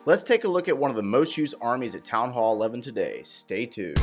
Let's take a look at one of the most used armies at Town Hall 11 today. Stay tuned.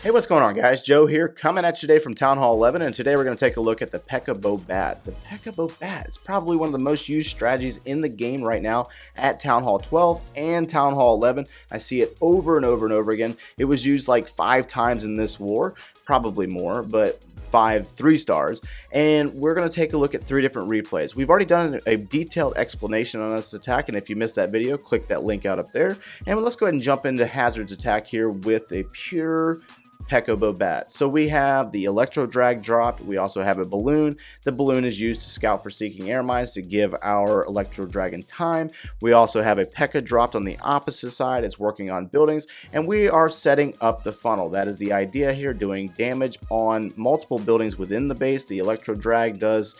Hey, what's going on, guys? Joe here, coming at you today from Town Hall 11, and today we're going to take a look at the PEKKA BoBat. The PEKKA BoBat is probably one of the most used strategies in the game right now at Town Hall 12 and Town Hall 11. I see it over and over and over again. It was used like 5 times in this war, probably more, but 3 stars, and we're going to take a look at 3 different replays. We've already done a detailed explanation on this attack, and if you missed that video, click that link out up there. And let's go ahead and jump into Hazard's attack here with a pure PEKKA BoBat. So we have the electro drag dropped. We also have a balloon. The balloon is used to scout for seeking air mines to give our electro dragon time. We also have a PEKKA dropped on the opposite side. It's working on buildings, and we are setting up the funnel. That is the idea here, doing damage on multiple buildings within the base. The electro drag does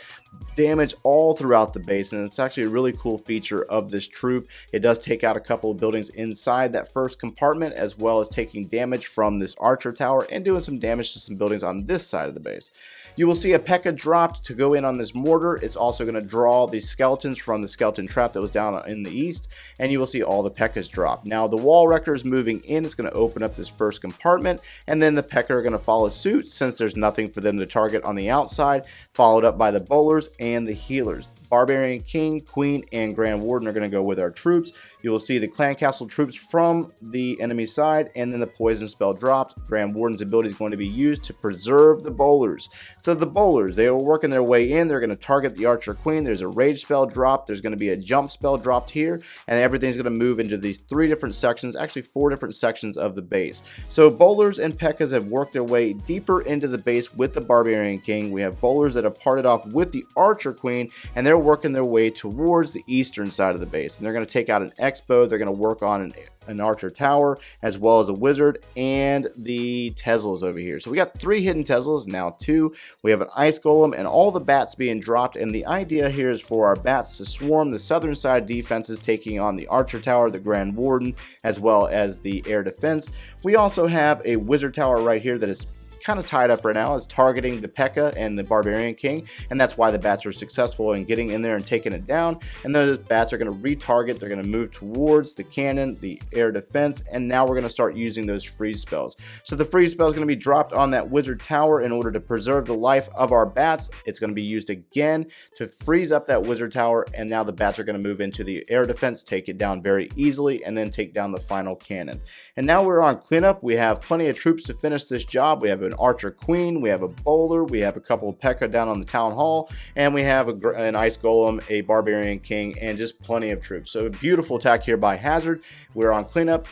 damage all throughout the base, and it's actually a really cool feature of this troop. It does take out a couple of buildings inside that first compartment, as well as taking damage from this archer tower and doing some damage to some buildings on this side of the base. You will see a PEKKA dropped to go in on this mortar. It's also going to draw the skeletons from the skeleton trap that was down in the east, and you will see all the PEKKAs drop. Now the wall wrecker is moving in. It's going to open up this first compartment, and then the PEKKA are going to follow suit since there's nothing for them to target on the outside, followed up by the bowlers and the healers. Barbarian King, Queen, and Grand Warden are going to go with our troops. You will see the Clan Castle troops from the enemy side, and then the poison spell dropped. Grand Warden's ability is going to be used to preserve the bowlers. So the bowlers, they are working their way in. They're going to target the Archer Queen. There's a rage spell dropped. There's going to be a jump spell dropped here, and everything's going to move into these 3 different sections, actually 4 different sections of the base. So bowlers and PEKKAs have worked their way deeper into the base with the Barbarian King. We have bowlers that have parted off with the Archer Queen, and they're working their way towards the eastern side of the base, and they're going to take out an Expo. They're going to work on an Archer Tower, as well as a Wizard, and the Teslas over here. So we got 3 hidden Teslas, now 2. We have an Ice Golem, and all the bats being dropped, and the idea here is for our bats to swarm the southern side defenses, taking on the Archer Tower, the Grand Warden, as well as the air defense. We also have a Wizard Tower right here that is kind of tied up right now. It's targeting the PEKKA and the Barbarian King, and that's why the bats are successful in getting in there and taking it down. And those bats are going to retarget. They're going to move towards the cannon, the air defense, and now we're going to start using those freeze spells. So the freeze spell is going to be dropped on that Wizard Tower in order to preserve the life of our bats. It's going to be used again to freeze up that Wizard Tower, and now the bats are going to move into the air defense, take it down very easily, and then take down the final cannon. And now we're on cleanup. We have plenty of troops to finish this job. We have an Archer Queen, we have a bowler, we have a couple of PEKKA down on the Town Hall, and we have an Ice Golem, a Barbarian King, and just plenty of troops. So a beautiful attack here by Hazard. We're on cleanup.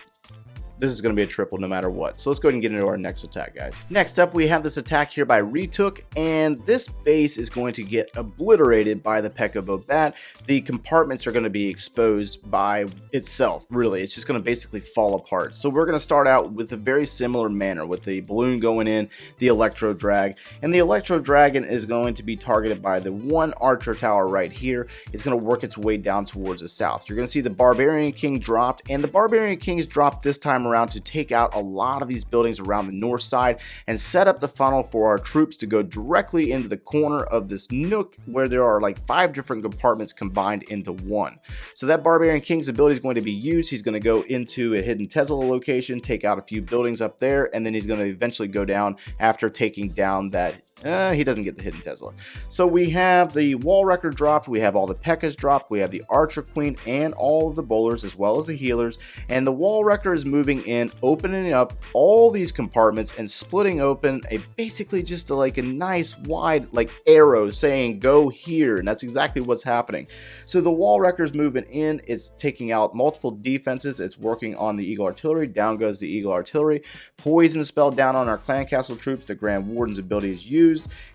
This is going to be a triple no matter what. So let's go ahead and get into our next attack, guys. Next up, we have this attack here by Retook, and this base is going to get obliterated by the PEKKA BoBat. The compartments are going to be exposed by itself, really. It's just going to basically fall apart. So we're going to start out with a very similar manner, with the balloon going in, the electro drag, and the electro dragon is going to be targeted by the one Archer Tower right here. It's going to work its way down towards the south. You're going to see the Barbarian King dropped, and the Barbarian King is dropped this time around to take out a lot of these buildings around the north side and set up the funnel for our troops to go directly into the corner of this nook where there are like 5 different compartments combined into one. So that Barbarian King's ability is going to be used. He's going to go into a hidden Tesla location, take out a few buildings up there, and then he's going to eventually go down after taking down that he doesn't get the hidden Tesla. So we have the wall wrecker dropped, we have all the PEKKAs dropped, we have the Archer Queen and all of the bowlers as well as the healers, and the wall wrecker is moving in, opening up all these compartments and splitting open basically just like a nice wide like arrow saying go here, and that's exactly what's happening. So the wall wrecker is moving in, it's taking out multiple defenses, it's working on the Eagle Artillery, down goes the Eagle Artillery, poison spell down on our Clan Castle troops, the Grand Warden's ability is used,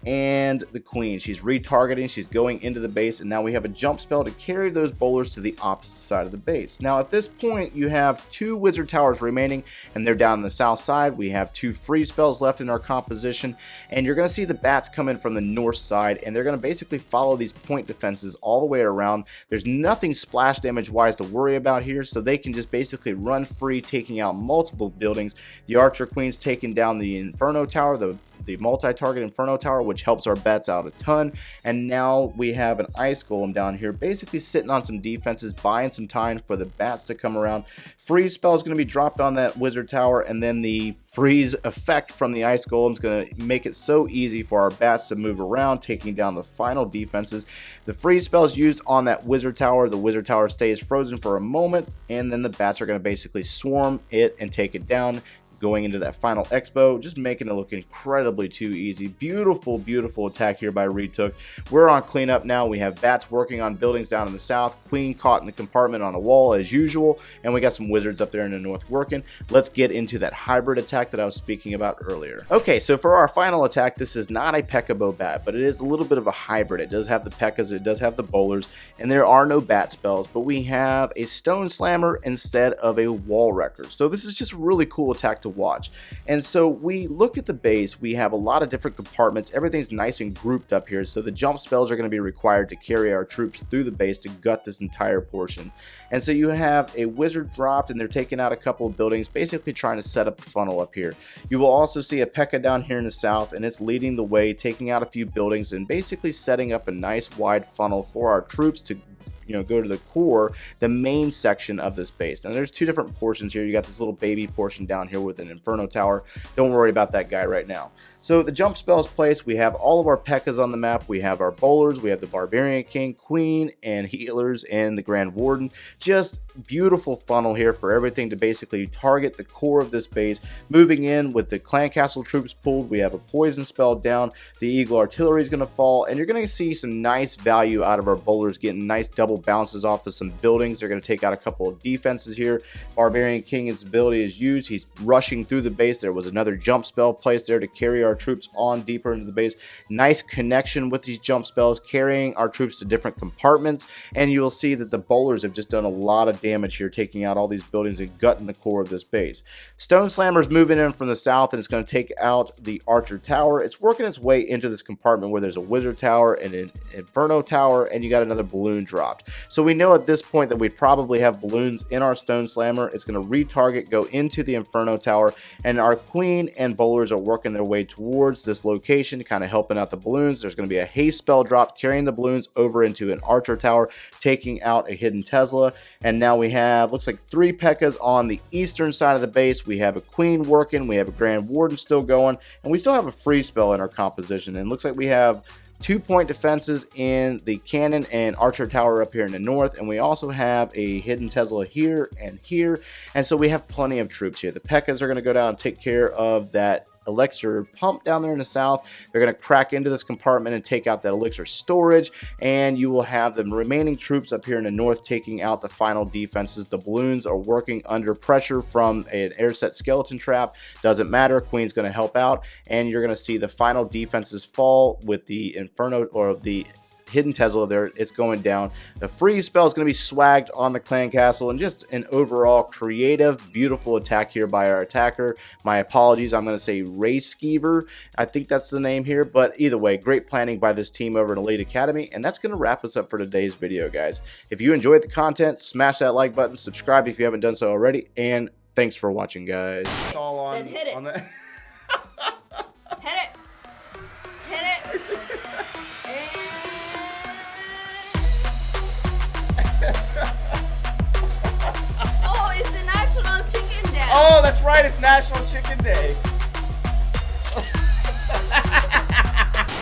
and the Queen, she's retargeting, she's going into the base, and now we have a jump spell to carry those bowlers to the opposite side of the base. Now at this point you have 2 Wizard Towers remaining, and they're down on the south side. We have 2 freeze spells left in our composition, and you're going to see the bats come in from the north side, and they're going to basically follow these point defenses all the way around. There's nothing splash damage wise to worry about here, so they can just basically run free, taking out multiple buildings. The Archer Queen's taking down the Inferno Tower, the the multi-target Inferno Tower, which helps our bats out a ton. And now we have an Ice Golem down here, basically sitting on some defenses, buying some time for the bats to come around. Freeze spell is going to be dropped on that Wizard Tower, and then the freeze effect from the Ice Golem is going to make it so easy for our bats to move around, taking down the final defenses. The freeze spell is used on that Wizard Tower. The Wizard Tower stays frozen for a moment, and then the bats are going to basically swarm it and take it down, going into that final expo, just making it look incredibly too easy. Beautiful, beautiful attack here by Retook. We're on cleanup now. We have bats working on buildings down in the south, queen caught in the compartment on a wall as usual, and we got some wizards up there in the north working. Let's get into that hybrid attack that I was speaking about earlier. Okay, so for our final attack, this is not a PEKKA BoBat, but it is a little bit of a hybrid. It does have the Pekkas, it does have the bowlers, and there are no bat spells, but we have a Stone Slammer instead of a Wall Wrecker. So this is just a really cool attack to watch. And so we look at the base, we have a lot of different compartments, everything's nice and grouped up here, so the jump spells are going to be required to carry our troops through the base to gut this entire portion. And so you have a wizard dropped, and they're taking out a couple of buildings, basically trying to set up a funnel up here. You will also see a P.E.K.K.A down here in the south, and it's leading the way, taking out a few buildings and basically setting up a nice wide funnel for our troops to go to the core, the main section of this base. Now there's two different portions here. You got this little baby portion down here with an Inferno Tower. Don't worry about that guy right now. So the jump spells place, we have all of our P.E.K.K.As on the map. We have our bowlers, we have the Barbarian King, Queen, and healers, and the Grand Warden. Just beautiful funnel here for everything to basically target the core of this base. Moving in with the Clan Castle troops pulled, we have a poison spell down. The Eagle Artillery is going to fall, and you're going to see some nice value out of our bowlers, getting nice double bounces off of some buildings. They're going to take out a couple of defenses here. Barbarian King, his ability is used. He's rushing through the base. There was another jump spell placed there to carry our troops on deeper into the base. Nice connection with these jump spells, carrying our troops to different compartments, and you will see that the bowlers have just done a lot of damage here, taking out all these buildings and gutting the core of this base. Stone Slammer's moving in from the south, and it's going to take out the Archer Tower. It's working its way into this compartment where there's a Wizard Tower and an Inferno Tower, and you got another balloon dropped. So we know at this point that we probably have balloons in our Stone Slammer. It's going to retarget, go into the Inferno Tower, and our Queen and bowlers are working their way towards this location, kind of helping out the balloons. There's going to be a haste spell drop, carrying the balloons over into an Archer Tower, taking out a hidden Tesla. And now we have, looks like 3 P.E.K.K.As on the eastern side of the base. We have a Queen working, we have a Grand Warden still going, and we still have a freeze spell in our composition. And it looks like we have 2-point defenses in the cannon and Archer Tower up here in the north, and we also have a hidden Tesla here and here, and so we have plenty of troops here. The P.E.K.K.As are going to go down and take care of that elixir pump down there in the south. They're going to crack into this compartment and take out that elixir storage, and you will have the remaining troops up here in the north taking out the final defenses. The balloons are working under pressure from an air set skeleton trap. Doesn't matter, Queen's going to help out, and you're going to see the final defenses fall with the Inferno, or the hidden Tesla there. It's going down. The freeze spell is going to be swagged on the Clan Castle, and just an overall creative, beautiful attack here by our attacker. My apologies, I'm going to say Rayskeever. I think that's the name here, but either way, great planning by this team over at Elite Academy, and that's going to wrap us up for today's video, guys. If you enjoyed the content, smash that like button, subscribe if you haven't done so already, and thanks for watching, guys. It's all on, then hit it. On the Hit it. Hit it. Oh, it's the National Chicken Day. Oh, that's right, it's National Chicken Day.